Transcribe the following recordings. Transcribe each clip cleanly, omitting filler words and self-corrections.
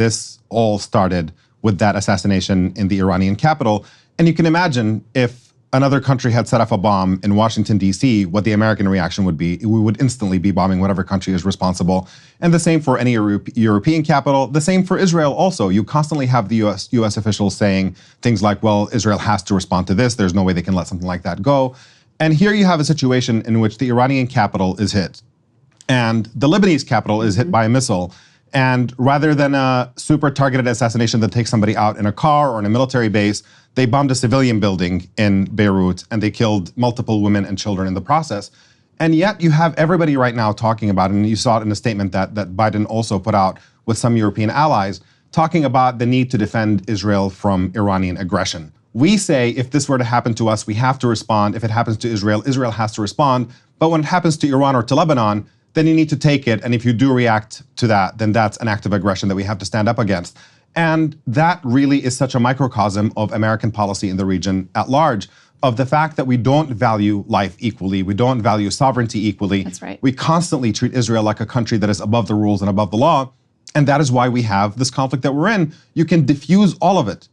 this all started with that assassination in the Iranian capital. And you can imagine if another country had set off a bomb in Washington, D.C., what the American reaction would be. We would instantly be bombing whatever country is responsible. And the same for any European capital. The same for Israel also. You constantly have the U.S. officials saying things like, well, Israel has to respond to this. There's no way they can let something like that go. And here you have a situation in which the Iranian capital is hit. And the Lebanese capital is hit by a missile. And rather than a super targeted assassination that takes somebody out in a car or in a military base, they bombed a civilian building in Beirut and they killed multiple women and children in the process. And yet you have everybody right now talking about, and you saw it in a statement that Biden also put out with some European allies, talking about the need to defend Israel from Iranian aggression. We say if this were to happen to us, we have to respond. If it happens to Israel, Israel has to respond. But when it happens to Iran or to Lebanon, then you need to take it. And if you do react to that, then that's an act of aggression that we have to stand up against. And that really is such a microcosm of American policy in the region at large, of the fact that we don't value life equally. We don't value sovereignty equally. That's right. We constantly treat Israel like a country that is above the rules and above the law. And that is why we have this conflict that we're in. You can diffuse all of it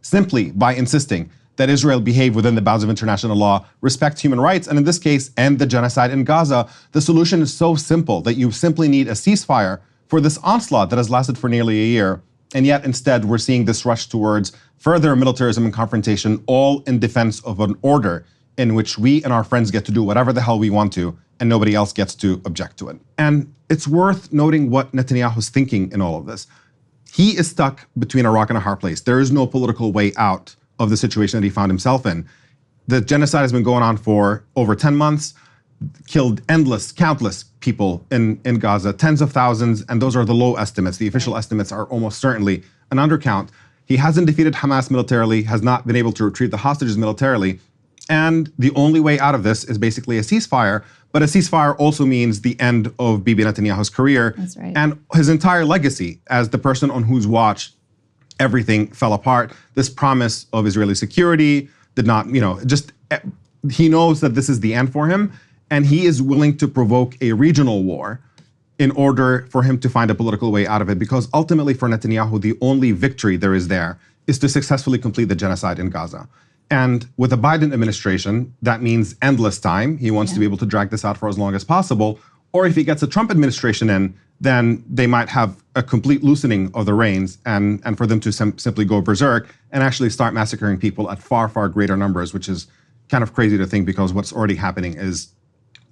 simply by insisting that Israel behave within the bounds of international law, respect human rights, and in this case, end the genocide in Gaza. The solution is so simple that you simply need a ceasefire for this onslaught that has lasted for nearly a year. And yet instead, we're seeing this rush towards further militarism and confrontation, all in defense of an order in which we and our friends get to do whatever the hell we want to, and nobody else gets to object to it. And it's worth noting what Netanyahu's thinking in all of this. He is stuck between a rock and a hard place. There is no political way out of the situation that he found himself in. The genocide has been going on for over 10 months, killed countless people in Gaza, tens of thousands, and those are the low estimates. The official estimates are almost certainly an undercount. He hasn't defeated Hamas militarily, has not been able to retrieve the hostages militarily, and the only way out of this is basically a ceasefire. But a ceasefire also means the end of Bibi Netanyahu's career. That's right. And his entire legacy as the person on whose watch everything fell apart. This promise of Israeli security did not, he knows that this is the end for him, and he is willing to provoke a regional war in order for him to find a political way out of it, because ultimately for Netanyahu, the only victory there is to successfully complete the genocide in Gaza. And with the Biden administration, that means endless time. He wants to be able to drag this out for as long as possible. Or if he gets a Trump administration in, then they might have a complete loosening of the reins and for them to simply go berserk and actually start massacring people at far, far greater numbers, which is kind of crazy to think because what's already happening is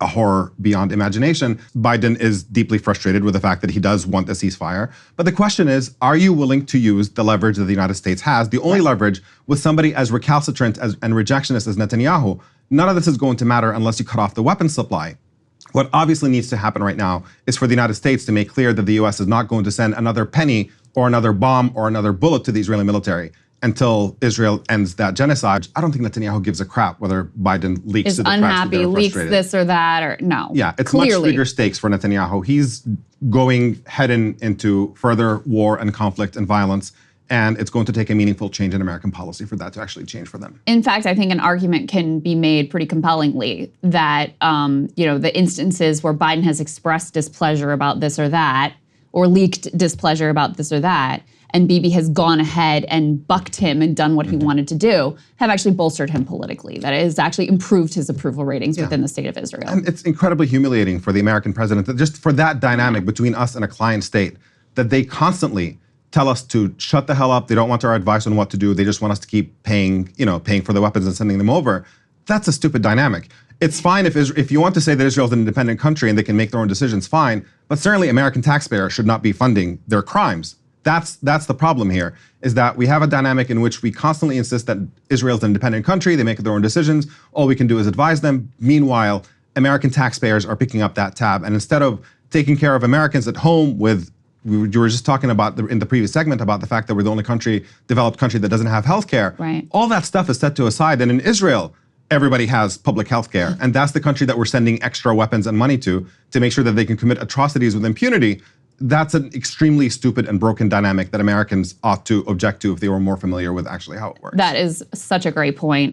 a horror beyond imagination. Biden is deeply frustrated with the fact that he does want a ceasefire. But the question is, are you willing to use the leverage that the United States has, the only leverage with somebody as recalcitrant and rejectionist as Netanyahu? None of this is going to matter unless you cut off the weapons supply. What obviously needs to happen right now is for the United States to make clear that the U.S. is not going to send another penny or another bomb or another bullet to the Israeli military until Israel ends that genocide. I don't think Netanyahu gives a crap whether Biden leaks to the press. Is unhappy, leaks this or that, or no. Yeah, it's much bigger stakes for Netanyahu. He's going heading into further war and conflict and violence. And it's going to take a meaningful change in American policy for that to actually change for them. In fact, I think an argument can be made pretty compellingly that, the instances where Biden has expressed displeasure about this or that, or leaked displeasure about this or that, and Bibi has gone ahead and bucked him and done what he wanted to do, have actually bolstered him politically. That has actually improved his approval ratings within the state of Israel. And it's incredibly humiliating for the American president, that just for that dynamic between us and a client state, that they constantly tell us to shut the hell up. They don't want our advice on what to do. They just want us to keep paying for the weapons and sending them over. That's a stupid dynamic. It's fine if you want to say that Israel is an independent country and they can make their own decisions, fine. But certainly American taxpayers should not be funding their crimes. That's the problem here, is that we have a dynamic in which we constantly insist that Israel is an independent country. They make their own decisions. All we can do is advise them. Meanwhile, American taxpayers are picking up that tab. And instead of taking care of Americans at home with, you were just talking about in the previous segment about the fact that we're the only developed country that doesn't have healthcare. Right. All that stuff is set to aside. And in Israel, everybody has public healthcare. And that's the country that we're sending extra weapons and money to make sure that they can commit atrocities with impunity. That's an extremely stupid and broken dynamic that Americans ought to object to if they were more familiar with actually how it works. That is such a great point.